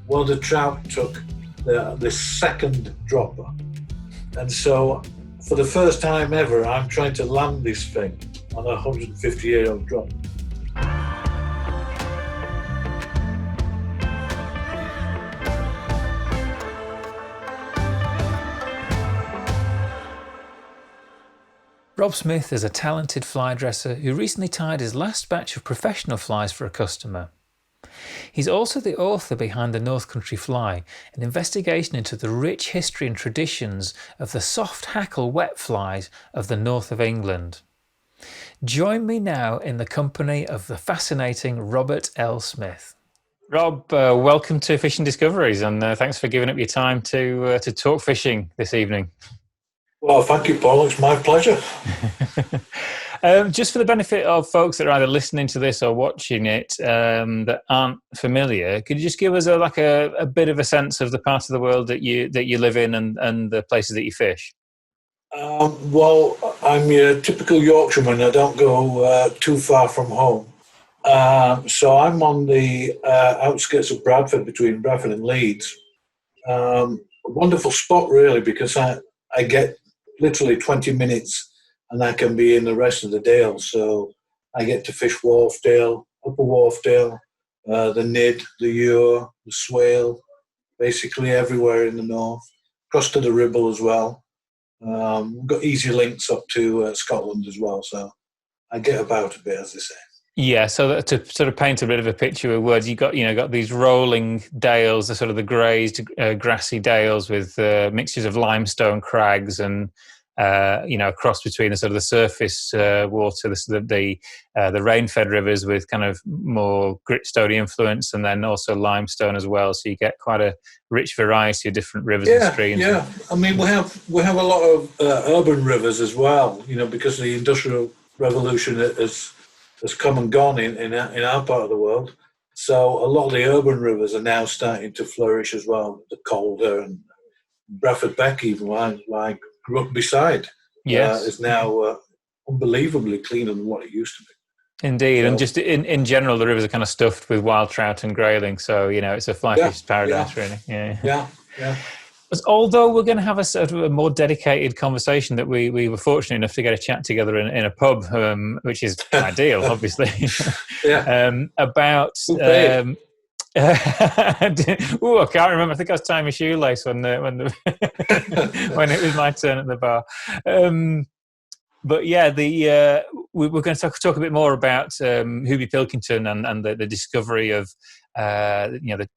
Well, the trout took the second dropper. And so, for the first time ever, I'm trying to land this thing on a 150-year-old drop. Rob Smith is a talented fly dresser who recently tied his last batch of professional flies for a customer. He's also the author behind The North Country Fly, an investigation into the rich history and traditions of the soft hackle wet flies of the north of England. Join me now in the company of the fascinating Robert L. Smith. Rob, welcome to Fishing Discoveries, and thanks for giving up your time to talk fishing this evening. Well, thank you, Paul. It's my pleasure. Just for the benefit of folks that are either listening to this or watching it that aren't familiar, could you just give us a bit of a sense of the part of the world that you live in and the places that you fish? Well, I'm your typical Yorkshireman. I don't go too far from home. So I'm on the outskirts of Bradford, between Bradford and Leeds. A wonderful spot, really, because I get literally 20 minutes and I can be in the rest of the dale. So I get to fish Wharfdale, Upper Wharfdale, the Nid, the Ure, the Swale, basically everywhere in the north, across to the Ribble as well. We've got easy links up to Scotland as well. So I get about a bit, as they say. Yeah, so to sort of paint a bit of a picture with words, you got these rolling dales, the sort of the grazed, grassy dales with mixtures of limestone crags and a cross between the sort of the surface water, the rain-fed rivers with kind of more gritstone influence, and then also limestone as well. So you get quite a rich variety of different rivers and streams. Yeah. I mean, we have a lot of urban rivers as well. Because the Industrial Revolution has come and gone in our part of the world. So a lot of the urban rivers are now starting to flourish as well. The Calder and Bradford Beck, even where I grew up beside, is now unbelievably cleaner than what it used to be. Indeed, so, and just in general, the rivers are kind of stuffed with wild trout and grayling. So it's a fly fish's paradise, really. Yeah. Although we're going to have a sort of a more dedicated conversation that we were fortunate enough to get a chat together in a pub, which is ideal, obviously. About. I can't remember. I think I was tying my shoelace when when it was my turn at the bar. But yeah, we're going to talk a bit more about Hubie Pilkington and the discovery of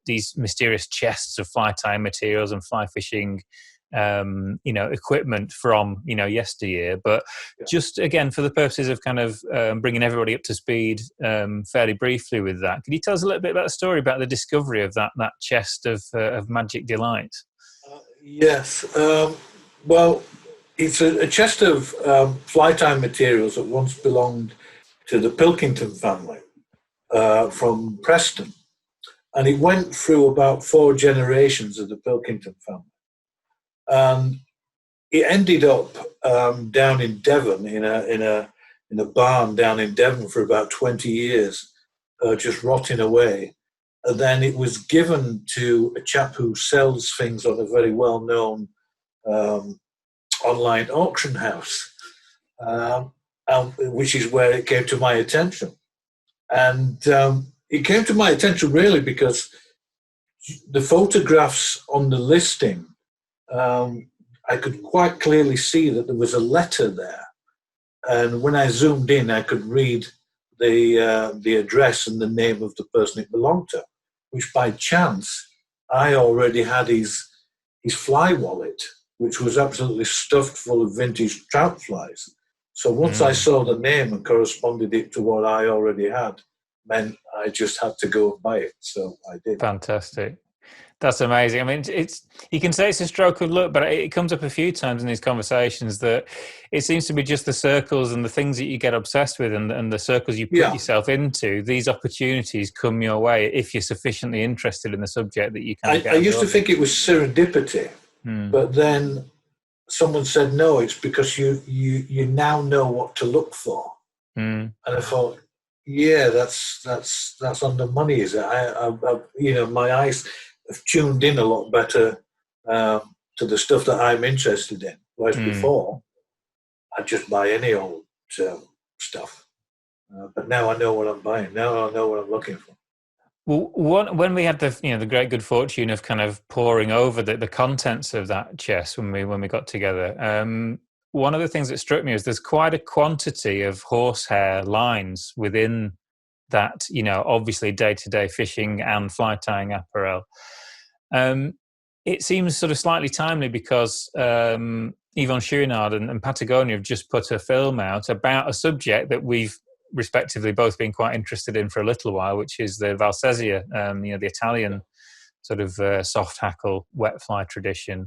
these mysterious chests of fly tying materials and fly fishing equipment from yesteryear. But just again, for the purposes of kind of bringing everybody up to speed fairly briefly with that, could you tell us a little bit about the story about the discovery of that chest of magic delight? Yes. Well, it's a chest of fly tying materials that once belonged to the Pilkington family from Preston. And it went through about 4 generations of the Pilkington family. And it ended up down in Devon in a barn down in Devon for about 20 years, just rotting away. And then it was given to a chap who sells things on a very well-known online auction house, which is where it came to my attention. And it came to my attention really because the photographs on the listing, I could quite clearly see that there was a letter there. And when I zoomed in, I could read the address and the name of the person it belonged to, which by chance, I already had his fly wallet, which was absolutely stuffed full of vintage trout flies. So once I saw the name and corresponded it to what I already had, meant I just had to go and buy it. So I did. Fantastic. That's amazing. I mean, you can say it's a stroke of luck, but it comes up a few times in these conversations that it seems to be just the circles and the things that you get obsessed with and the circles you put yourself into. These opportunities come your way if you're sufficiently interested in the subject that you kind of get. I used to think it was serendipity, but then someone said, no, it's because you now know what to look for. And I thought, yeah, that's on the money, is it? I my eyes. have tuned in a lot better to the stuff that I'm interested in. Whereas before, I'd just buy any old stuff. But now I know what I'm buying. Now I know what I'm looking for. Well, when we had the great good fortune of kind of poring over the contents of that chest when we got together, one of the things that struck me is there's quite a quantity of horsehair lines within that, obviously day-to-day fishing and fly tying apparel. It seems sort of slightly timely because Yvon Chouinard and Patagonia have just put a film out about a subject that we've respectively both been quite interested in for a little while, which is the Valsesia, the Italian sort of soft hackle wet fly tradition.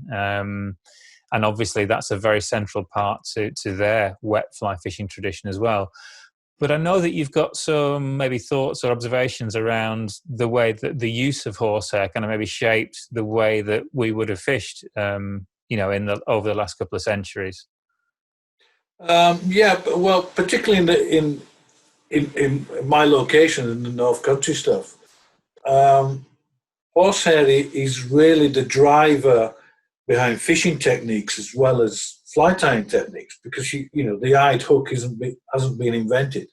And obviously that's a very central part to their wet fly fishing tradition as well. But I know that you've got some maybe thoughts or observations around the way that the use of horsehair kind of maybe shaped the way that we would have fished, over the last couple of centuries. Well, particularly in my location in the North Country stuff, horsehair is really the driver behind fishing techniques as well as fly tying techniques, because the eyed hook hasn't been invented.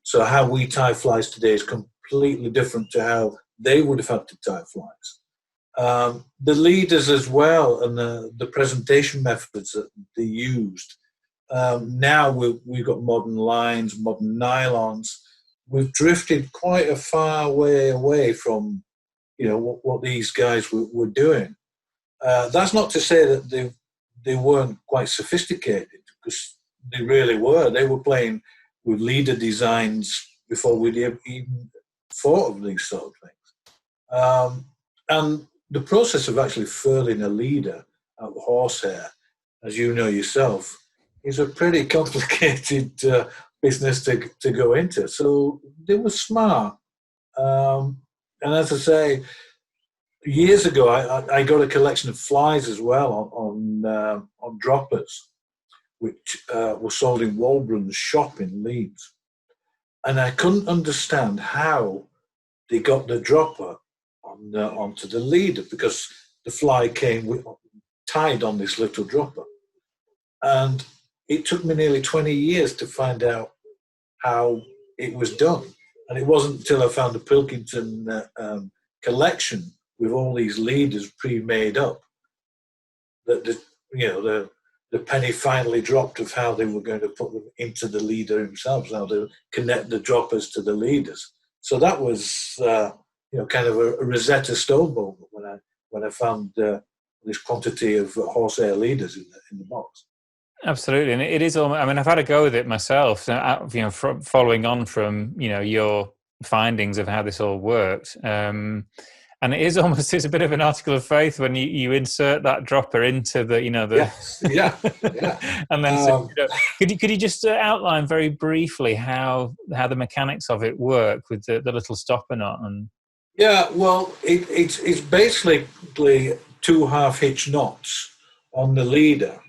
So how we tie flies today is completely different to how they would have had to tie flies. The leaders as well, and the presentation methods that they used. Now we've got modern lines, modern nylons. We've drifted quite a far way away from, what these guys were doing. That's not to say that they weren't quite sophisticated, because they really were. They were playing with leader designs before we'd even thought of these sort of things. And the process of actually furling a leader out of horsehair, as you know yourself, is a pretty complicated business to go into. So they were smart. And as I say, years ago, I got a collection of flies as well on droppers, which were sold in Walbran's shop in Leeds. And I couldn't understand how they got the dropper onto the leader, because the fly came tied on this little dropper. And it took me nearly 20 years to find out how it was done. And it wasn't until I found the Pilkington collection with all these leaders pre-made up that the penny finally dropped of how they were going to put them into the leader themselves, how they connect the droppers to the leaders. So that was kind of a Rosetta Stone moment when I found this quantity of horsehair leaders in the box. Absolutely, and it is. I mean, I've had a go with it myself. Following on from your findings of how this all worked, and it is almost, it's a bit of an article of faith when you insert that dropper into the Yes. Yeah. And then could you just outline very briefly how the mechanics of it work with the little stopper knot and. Yeah, well, it's basically 2 half-hitch knots on the leader.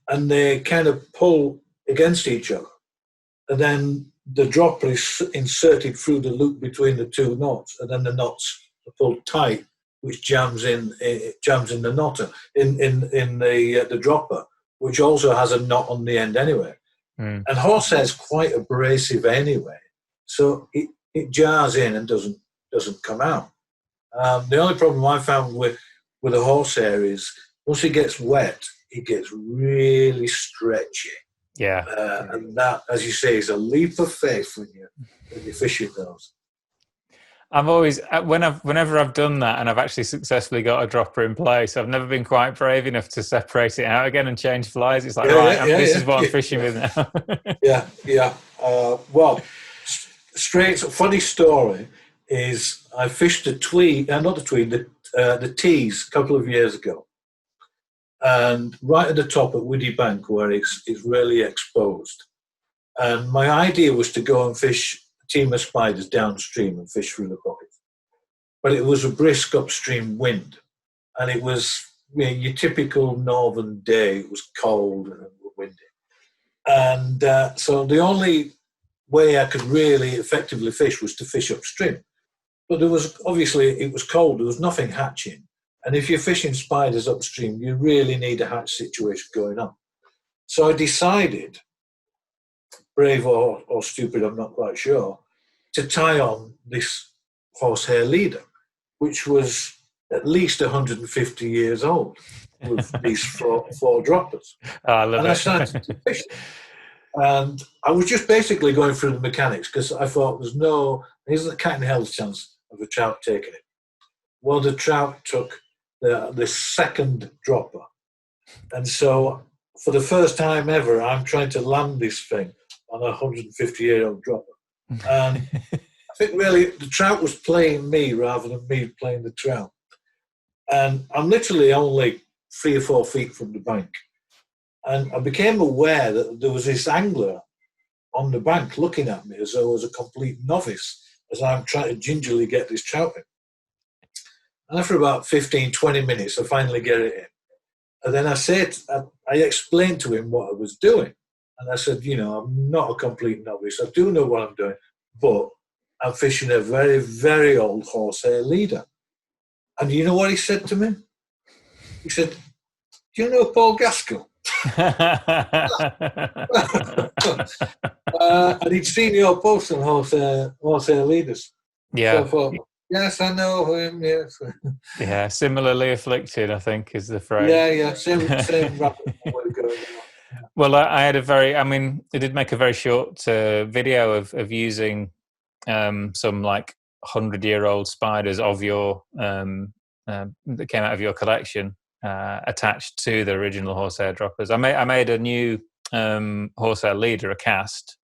And they kind of pull against each other. And then the dropper is inserted through the loop between the 2 knots, and then the knots are pulled tight, which jams in the knot in the dropper, which also has a knot on the end anyway. And horsehair is quite abrasive anyway, so it jars in and doesn't come out. The only problem I found with a horsehair is once it gets wet, it gets really stretchy. Yeah. And that, as you say, is a leap of faith when you're fishing those. I've always, whenever I've done that and I've actually successfully got a dropper in place, I've never been quite brave enough to separate it out again and change flies. It's like, this is what I'm fishing with now. Yeah. Well, funny story is I fished the tees a couple of years ago. And right at the top at Woody Bank, where it's really exposed. And my idea was to go and fish a team of spiders downstream and fish through the pockets. But it was a brisk upstream wind. And it was your typical northern day. It was cold and windy. And so the only way I could really effectively fish was to fish upstream. But there was obviously it was cold. There was nothing hatching, and if you're fishing spiders upstream, you really need a hatch situation going on. So I decided, brave or stupid, I'm not quite sure, to tie on this horsehair leader, which was at least 150 years old, with these four droppers. Oh, I love And it. I started to fish them. And I was just basically going through the mechanics because I thought there's a cat in hell's chance of a trout taking it. Well, the trout took the second dropper. And so for the first time ever, I'm trying to land this thing on a 150-year-old dropper. And I think really the trout was playing me rather than me playing the trout. And I'm literally only 3 or 4 feet from the bank. And I became aware that there was this angler on the bank looking at me as though I was a complete novice as I'm trying to gingerly get this trout in. And after about 15, 20 minutes, I finally get it in. And then I explained to him what I was doing. And I said, I'm not a complete novice. I do know what I'm doing, but I'm fishing a very, very old horsehair leader. And you know what he said to me? He said, do you know Paul Gaskell? And he'd seen your post on horsehair leaders. Yeah. So I thought, yes, I know him, yes. Yeah, similarly afflicted, I think, is the phrase. Yeah, same rabbit way going on. Well, I did make a very short video of using some like 100-year-old spiders of your that came out of your collection attached to the original horsehair droppers. I made a new horsehair leader, a cast,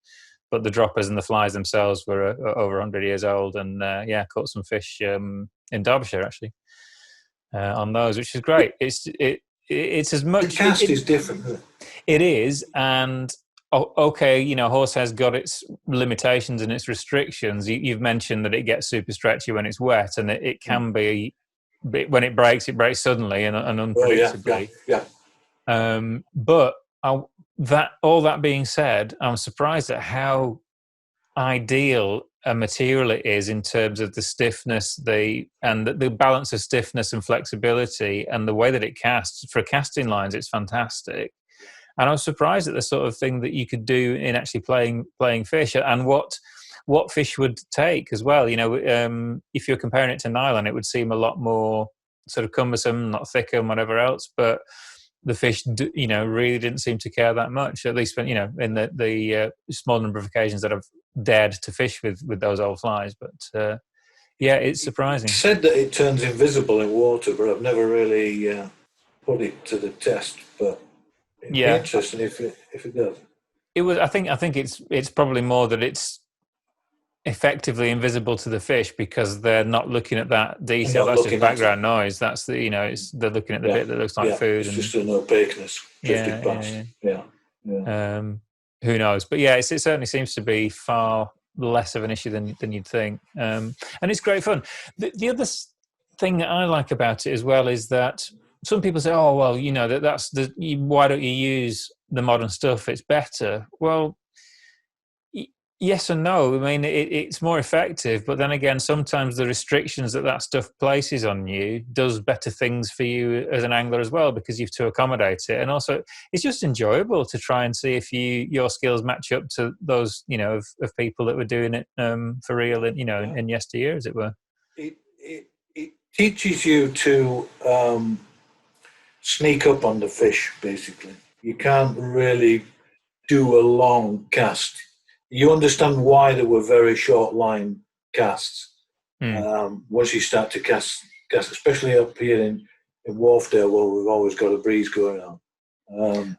but the droppers and the flies themselves were over 100 years old, and caught some fish in Derbyshire actually on those, which is great. It's as much. The cast is different. Isn't it? It is, and okay, horsehair's got its limitations and its restrictions. You've mentioned that it gets super stretchy when it's wet, and it can be when it breaks suddenly and unpredictably. But all that being said, I'm surprised at how ideal a material it is in terms of the stiffness, the balance of stiffness and flexibility, and the way that it casts. For casting lines, it's fantastic. And I was surprised at the sort of thing that you could do in actually playing fish, and what fish would take as well. If you're comparing it to nylon, it would seem a lot more sort of cumbersome, not thicker and whatever else. But the fish, really didn't seem to care that much. At least when in the small number of occasions that I've dared to fish with those old flies. But it's surprising. It said that it turns invisible in water, but I've never really put it to the test. But it'd be interesting if it does. It was. I think it's probably more that it's effectively invisible to the fish because they're not looking at that detail. That's just background noise. That's they're looking at the bit that looks like food. It's just an opaqueness drifting past. Yeah. Who knows? But it certainly seems to be far less of an issue than you'd think. And it's great fun. The other thing that I like about it as well is that some people say, "Oh, well, why don't you use the modern stuff? It's better." Well, yes and no. I mean, it's more effective, but then again, sometimes the restrictions that stuff places on you does better things for you as an angler as well, because you have to accommodate it. And also, it's just enjoyable to try and see if your skills match up to those, of people that were doing it for real, in yesteryear, as it were. It teaches you to sneak up on the fish, basically. You can't really do a long cast. You understand why there were very short line casts. Once you start to cast, especially up here in Wharfdale, where we've always got a breeze going on.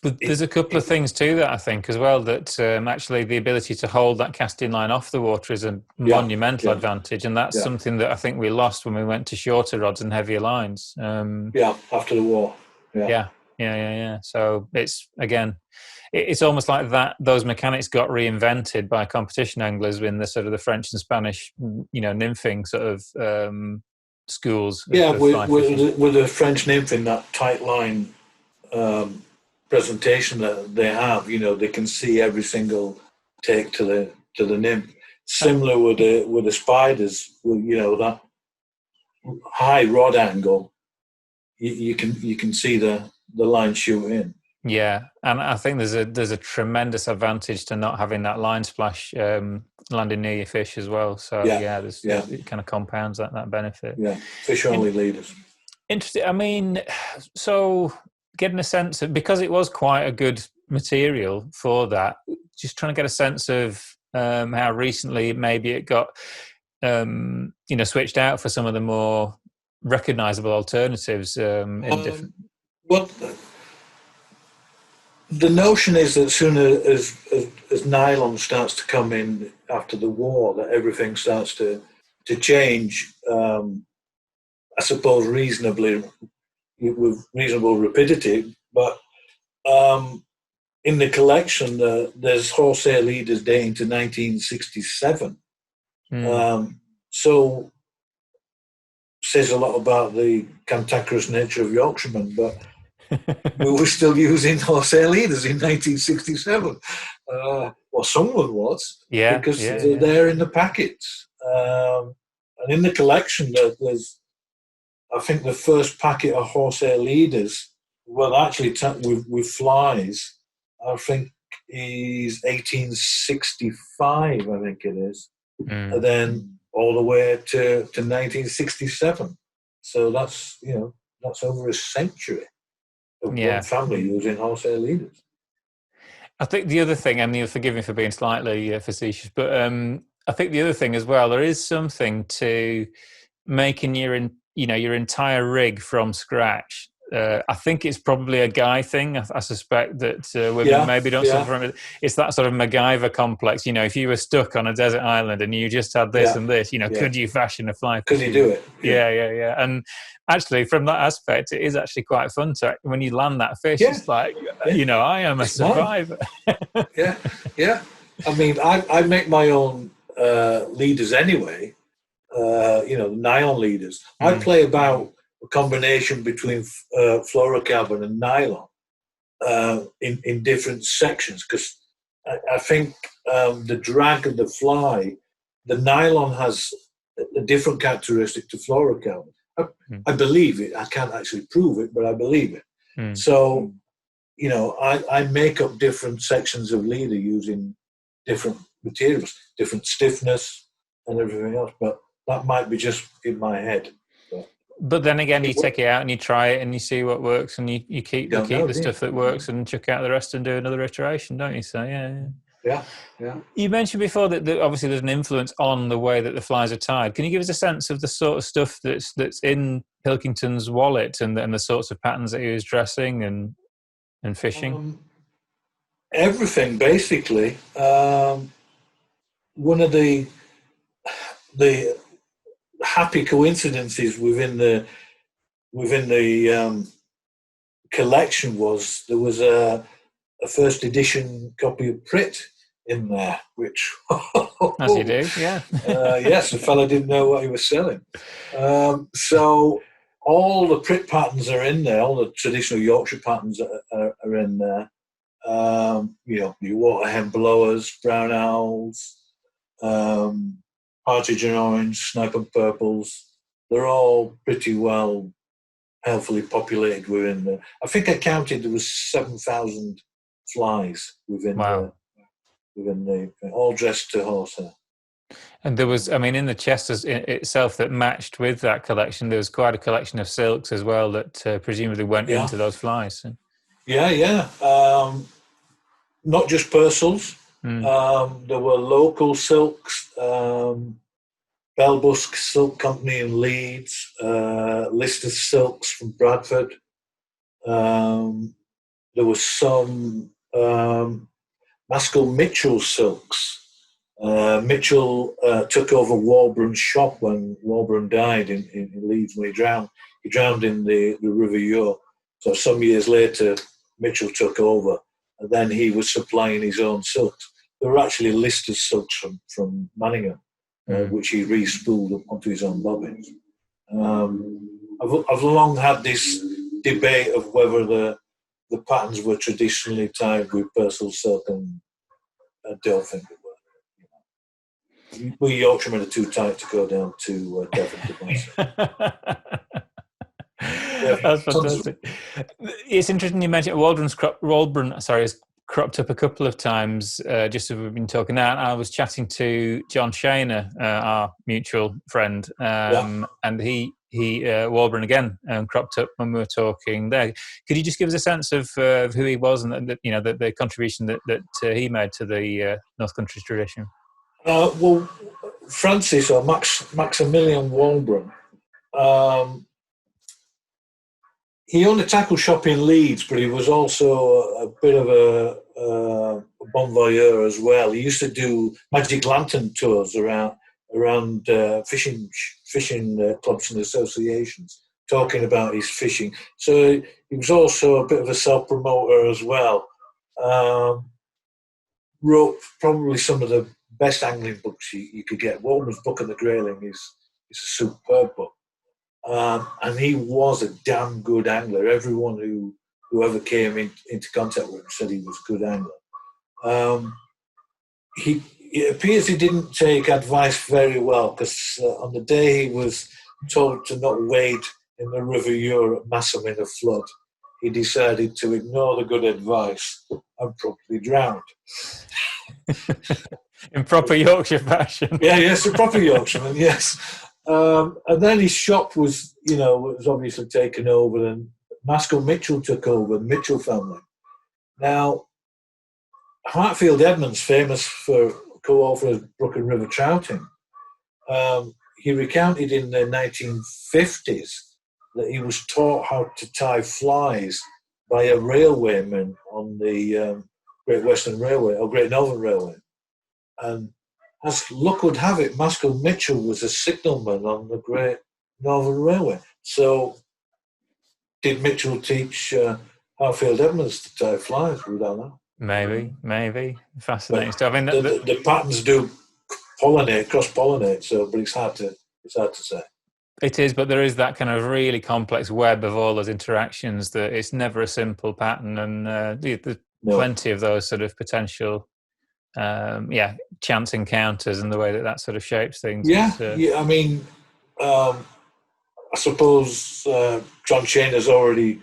But there's a couple of things to that, I think, as well, that actually the ability to hold that casting line off the water is a monumental advantage, and that's something that I think we lost when we went to shorter rods and heavier lines. After the war. Yeah. So it's, again, it's almost like those mechanics got reinvented by competition anglers in the sort of the French and Spanish, nymphing sort of schools. With the French nymphing, that tight line presentation that they have, they can see every single take to the nymph. similar with the spiders, that high rod angle. You can see the line shoot in. Yeah, and I think there's a tremendous advantage to not having that line splash landing near your fish as well. So it kind of compounds that benefit. Yeah, fish only leaders. Interesting. I mean, so getting a sense of, because it was quite a good material for that, just trying to get a sense of how recently maybe it got switched out for some of the more recognizable alternatives in different. Well, the notion is that sooner as nylon starts to come in after the war, that everything starts to change. I suppose with reasonable rapidity, but in the collection, there's horsehair leaders dating to 1967. So says a lot about the cantankerous nature of Yorkshiremen, but we were still using horsehair leaders in 1967. Well, someone was, because they're there in the packets. And in the collection, there's, I think, the first packet of horsehair leaders, well, actually, with flies, I think is 1865, I think it is. And then all the way to 1967. So that's over a century of one family using horsehair leaders. I think the other thing, and you'll forgive me for being slightly facetious, but I think the other thing as well, there is something to making your entire rig from scratch. I think it's probably a guy thing. I suspect that women maybe don't suffer from it. It's that sort of MacGyver complex. If you were stuck on a desert island and you just had this and this, could you fashion a fly? Could you do it? Yeah. And actually, from that aspect, it is actually quite fun to, when you land that fish, it's like, I am a survivor. Yeah. I mean, I make my own leaders anyway. Nylon leaders. I play about a combination between fluorocarbon and nylon in different sections, because I think the drag of the fly, the nylon has a different characteristic to fluorocarbon. I believe it. I can't actually prove it, but I believe it. So, I make up different sections of leader using different materials, different stiffness and everything else. But that might be just in my head. But then again, you take it out and you try it and you see what works, and you keep the stuff that works and chuck out the rest and do another iteration, don't you? So yeah. You mentioned before that obviously there's an influence on the way that the flies are tied. Can you give us a sense of the sort of stuff that's in Pilkington's wallet and the sorts of patterns that he was dressing and fishing? Everything, basically. One of the happy coincidences within the collection was there was a first edition copy of Pritt in there, which as you do, yes, the fella didn't know what he was selling. So all the Pritt patterns are in there. All the traditional Yorkshire patterns are in there. Your water hen blowers, brown owls, partridge and orange, snipe and purples. They're all pretty well healthily populated within the. I think I counted there was 7,000 flies within the all dressed to horsehair. And there was, in the chest itself that matched with that collection, there was quite a collection of silks as well that presumably went into those flies. Yeah. Not just Purcells. There were local silks. Belbusk Silk Company in Leeds, Lister Silks from Bradford. There was some Maskell Mitchell silks. Mitchell took over Walburn's shop when Walburn died in Leeds when he drowned. He drowned in the River Ure. So some years later, Mitchell took over, and then he was supplying his own silks. They were actually Lister silks from Manningham. Which he re-spooled onto his own bobbins. I've long had this debate of whether the patterns were traditionally tied with Purcell silk, and I don't think they were. we Yorkshiremen are too tight to go down to Devon to Bosnia. That's fantastic. It's interesting you mentioned Waldron has cropped up a couple of times just as we've been talking now. I was chatting to John Shaner, our mutual friend, and he Waldron again cropped up when we were talking there. Could you just give us a sense of who he was and the contribution that he made to the North Country tradition? Well, Francis or Maximilian Waldron, he owned a tackle shop in Leeds, but he was also a bit of a bon voyeur as well. He used to do magic lantern tours around fishing clubs and associations, talking about his fishing. So he was also a bit of a self-promoter as well. Wrote probably some of the best angling books you could get. Waldron's Book of the Grayling is a superb book. And he was a damn good angler. Everyone who ever came into contact with him said he was a good angler. It appears he didn't take advice very well, because on the day he was told to not wade in the River Ure at Massam in a flood, he decided to ignore the good advice and properly drowned. In proper Yorkshire fashion. Yes, a proper Yorkshireman, yes. And then his shop was obviously taken over, and Maskell Mitchell took over, the Mitchell family. Now, Hartfield Edmonds, famous for co-author of Brook and River Trouting, he recounted in the 1950s that he was taught how to tie flies by a railwayman on the Great Western Railway or Great Northern Railway. And as luck would have it, Maskell Mitchell was a signalman on the Great Northern Railway. So did Mitchell teach Hartfield Edmonds to tie flies? We don't know. Maybe. Fascinating stuff. I mean, the patterns do cross-pollinate, but it's hard to say. It is, but there is that kind of really complex web of all those interactions that it's never a simple pattern, and there's plenty of those sort of potential chance encounters and the way that sort of shapes things. I mean, I suppose John Shane has already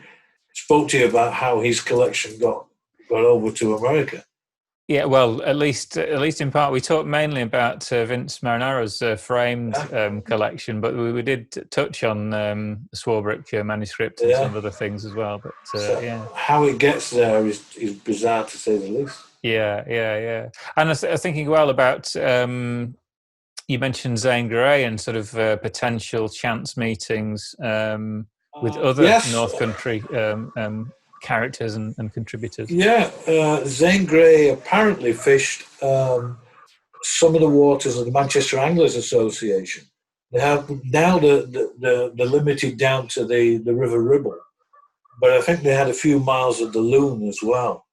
spoke to you about how his collection got over to America. Yeah, well, at least in part, we talked mainly about Vince Marinaro's framed collection, but we did touch on the Swarbrick manuscript and some other things as well. But how it gets there is bizarre to say the least. Yeah. And I was thinking about you mentioned Zane Grey and sort of potential chance meetings with other North Country characters and contributors. Zane Grey apparently fished some of the waters of the Manchester Anglers Association. They have now the limited down to the River Ribble, but I think they had a few miles of the Loon as well.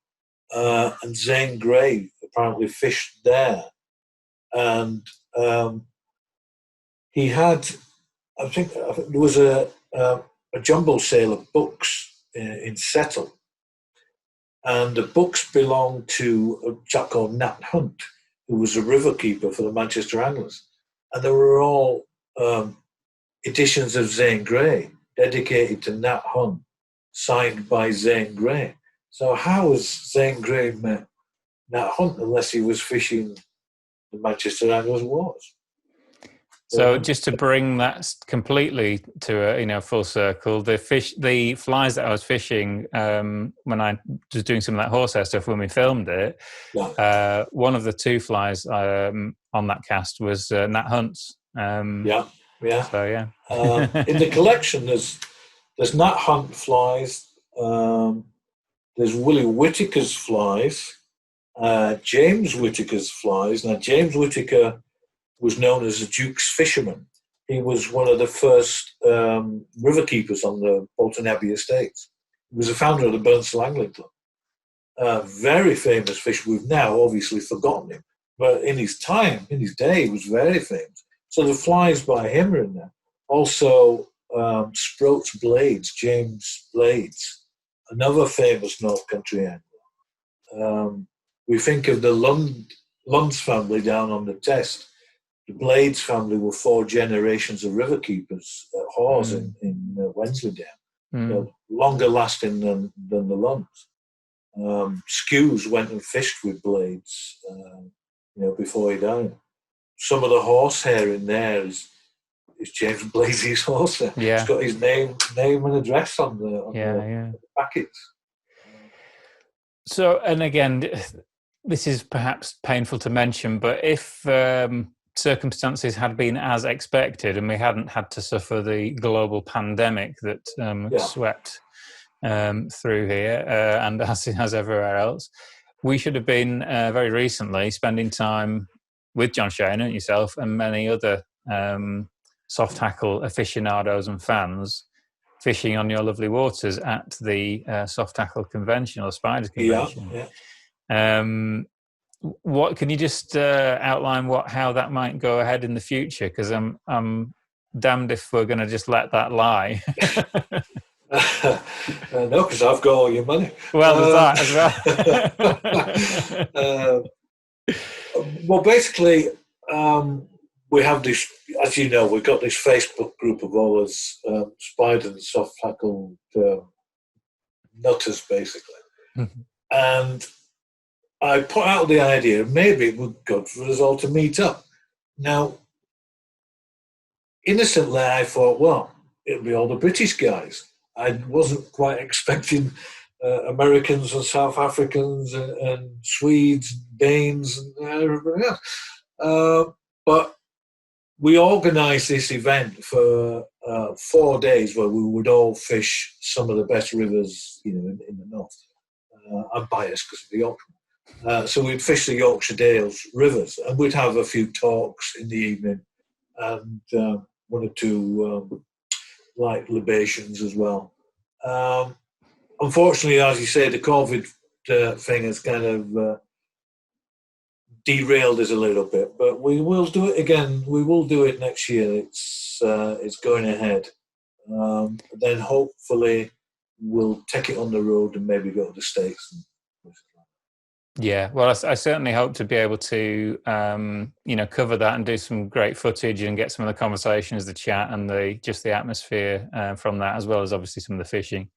And Zane Grey apparently fished there, and he had, I think there was a jumbo sale of books in Settle, and the books belonged to a chap called Nat Hunt, who was a river keeper for the Manchester Anglers, and they were all editions of Zane Grey dedicated to Nat Hunt, signed by Zane Grey. So how has Zane Grey met Nat Hunt unless he was fishing the Manchester Anglers waters? So just to bring that completely to a full circle, the flies that I was fishing when I was doing some of that horsehair stuff when we filmed it, one of the two flies on that cast was Nat Hunt's. So in the collection, there's Nat Hunt flies. There's Willie Whittaker's flies, James Whittaker's flies. Now James Whittaker was known as the Duke's fisherman. He was one of the first river keepers on the Bolton Abbey estates. He was the founder of the Burnsall Angling Club. Very famous fisher. We've now obviously forgotten him, but in his day, he was very famous. So the flies by him are in there. Also, Sproat's Blades, James Blades, another famous North Country angler. We think of the Lund's family down on the Test. the Blades family were 4 generations of river keepers at Hawes in Wensleydale. Longer lasting than the Lunds. Skews went and fished with Blades, before he died. Some of the horsehair in there is James Blazey's horsehair. Yeah. It's got his name and address on the packets. So, and again, this is perhaps painful to mention, but if circumstances had been as expected and we hadn't had to suffer the global pandemic that swept through here and as everywhere else, we should have been very recently spending time with John Shane and yourself and many other soft hackle aficionados and fans fishing on your lovely waters at the soft hackle convention or spiders convention. What can you just outline how that might go ahead in the future? Because I'm damned if we're going to just let that lie. No, because I've got all your money. Well, there's that as well. Well, basically, we have this, as you know, we've got this Facebook group of all us spider and soft hackle nutters, basically. And I put out the idea, maybe it would be good for us all to meet up. Now, innocently, I thought, well, it'll be all the British guys. I wasn't quite expecting Americans and South Africans and Swedes, Danes, and everybody else. But we organised this event for 4 days where we would all fish some of the best rivers, in the north. I'm biased because of the Yorkshire. So we'd fish the Yorkshire Dales rivers, and we'd have a few talks in the evening, and 1 or 2 light libations as well. Unfortunately, as you say, the COVID thing has kind of derailed us a little bit, but we will do it again. We will do it next year. It's going ahead. Then hopefully we'll take it on the road and maybe go to the States. Yeah, well, I certainly hope to be able to, cover that and do some great footage and get some of the conversations, the chat, and the atmosphere from that, as well as obviously some of the fishing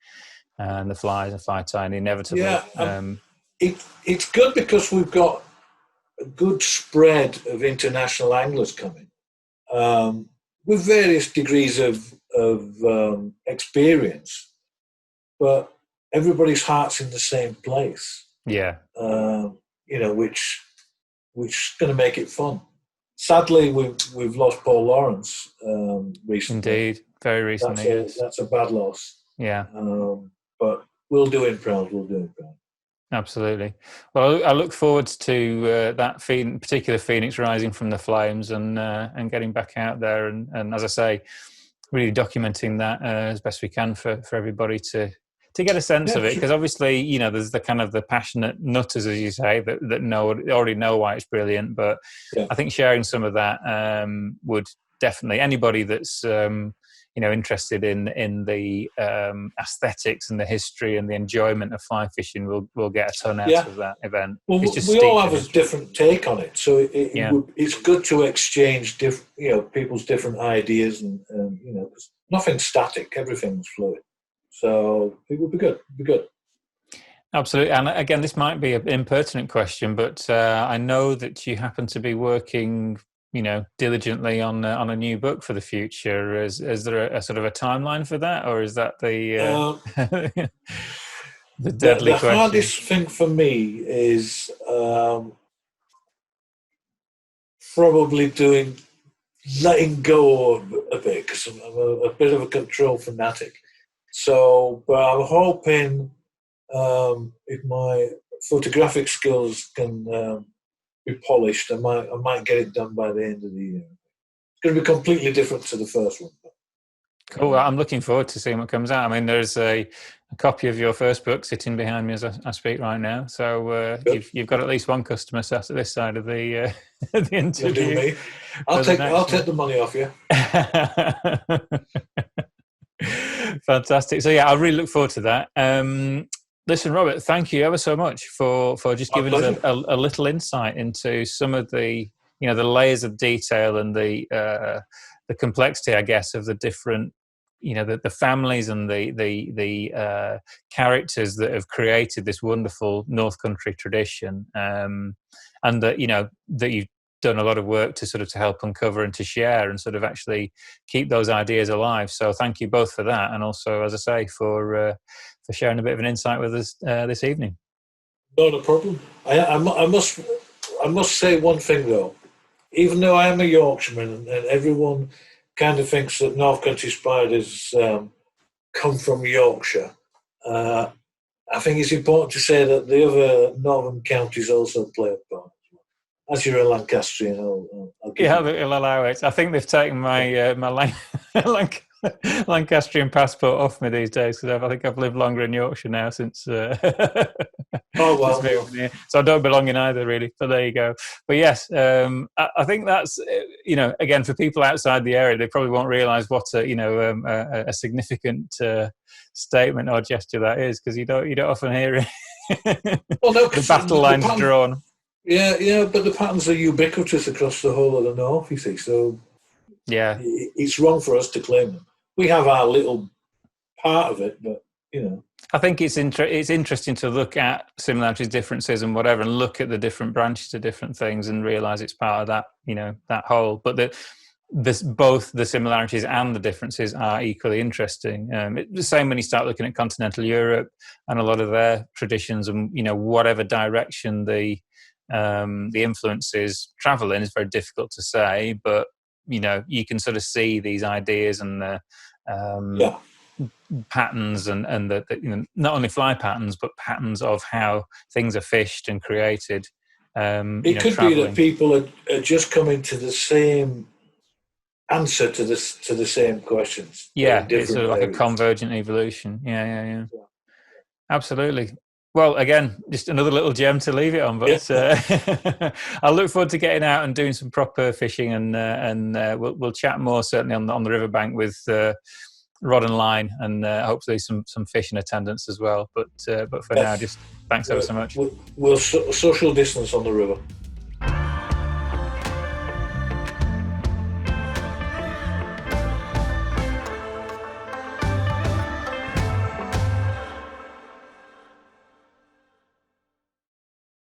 and the flies and fly tying, inevitable. Yeah, it's good because we've got a good spread of international anglers coming with various degrees of experience, but everybody's heart's in the same place. Yeah. Which is going to make it fun. Sadly, we've lost Paul Lawrence recently. Indeed, very recently. That's a bad loss. Yeah. But we'll do him proud. Absolutely. Well, I look forward to that particular Phoenix rising from the flames and getting back out there and as I say, really documenting that as best we can for everybody to get a sense of it, because obviously, there's the kind of the passionate nutters, as you say, that already know why it's brilliant. But I think sharing some of that would definitely, anybody that's interested in the aesthetics and the history and the enjoyment of fly fishing will get a ton out of that event. Well, we all have a different take on it, so it's good to exchange people's different ideas and 'cause nothing's static, everything's fluid. So it would be good. Absolutely. And again, this might be an impertinent question, but I know that you happen to be working, diligently on a new book for the future. Is there a sort of a timeline for that, or is that the the deadly question? The hardest thing for me is probably letting go a bit, because I'm a bit of a control fanatic. So, but I'm hoping if my photographic skills can be polished, I might get it done by the end of the year. It's going to be completely different to the first one. Cool. I'm looking forward to seeing what comes out. I mean, there's a copy of your first book sitting behind me as I speak right now. So you've got at least one customer sat at this side of the interview. You'll do me. I'll take the money off you. Fantastic. So yeah, I really look forward to that. Listen, Robert, thank you ever so much for just giving us a little insight into some of the the layers of detail and the complexity, I guess, of the different, the families and the characters that have created this wonderful North Country tradition, and that that you've done a lot of work to help uncover and to share and sort of actually keep those ideas alive. So thank you both for that, and also, as I say, for sharing a bit of an insight with us this evening. Not a problem. I must say one thing though. Even though I am a Yorkshireman and everyone kind of thinks that North Country Spiders come from Yorkshire, I think it's important to say that the other northern counties also play a part. As you're a Lancastrian, I'll give you. They'll allow it. I think they've taken my Lancastrian passport off me these days, because I think I've lived longer in Yorkshire now since. Oh well. So I don't belong in either, really. But there you go. But yes, I think that's again, for people outside the area, they probably won't realise what a significant statement or gesture that is, because you don't often hear it. Well, no, the battle lines drawn. Yeah, but the patterns are ubiquitous across the whole of the north, you see. So yeah, it's wrong for us to claim them. We have our little part of it, but I think it's interesting to look at similarities, differences, and whatever, and look at the different branches of different things and realise it's part of that, that whole. But both the similarities and the differences are equally interesting. It's the same when you start looking at continental Europe and a lot of their traditions, and whatever direction the influences travel in is very difficult to say, but you can sort of see these ideas and the patterns and the not only fly patterns but patterns of how things are fished and created. It could be that people are just coming to the same answer to the same questions. Yeah, it's sort of like a convergent evolution. Yeah. Absolutely. Well, again, just another little gem to leave it on. But I look forward to getting out and doing some proper fishing, and we'll chat more certainly on the riverbank with rod and line, and hopefully some fish in attendance as well. But for now, just thanks ever so much. We'll social distance on the river.